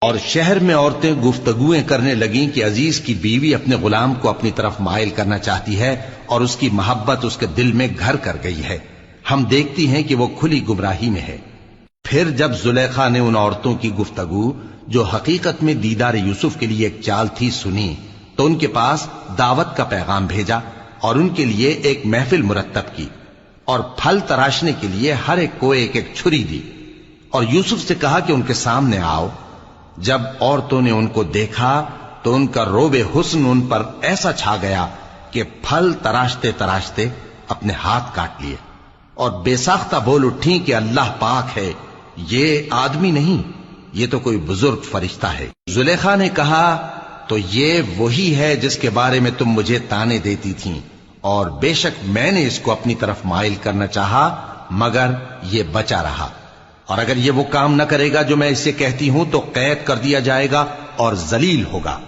اور شہر میں عورتیں گفتگویں کرنے لگیں کہ عزیز کی بیوی اپنے غلام کو اپنی طرف مائل کرنا چاہتی ہے اور اس کی محبت اس کے دل میں گھر کر گئی ہے، ہم دیکھتی ہیں کہ وہ کھلی گمراہی میں ہے۔ پھر جب زلیخا نے ان عورتوں کی گفتگو جو حقیقت میں دیدار یوسف کے لیے ایک چال تھی سنی تو ان کے پاس دعوت کا پیغام بھیجا اور ان کے لیے ایک محفل مرتب کی اور پھل تراشنے کے لیے ہر ایک کو ایک ایک چھری دی اور یوسف سے کہا کہ ان کے سامنے آؤ۔ جب عورتوں نے ان کو دیکھا تو ان کا روب حسن ان پر ایسا چھا گیا کہ پھل تراشتے تراشتے اپنے ہاتھ کاٹ لیے اور بے ساختہ بول اٹھی کہ اللہ پاک ہے، یہ آدمی نہیں، یہ تو کوئی بزرگ فرشتہ ہے۔ زلیخا نے کہا تو یہ وہی ہے جس کے بارے میں تم مجھے تانے دیتی تھیں، اور بے شک میں نے اس کو اپنی طرف مائل کرنا چاہا مگر یہ بچا رہا، اور اگر یہ وہ کام نہ کرے گا جو میں اسے کہتی ہوں تو قید کر دیا جائے گا اور ذلیل ہوگا۔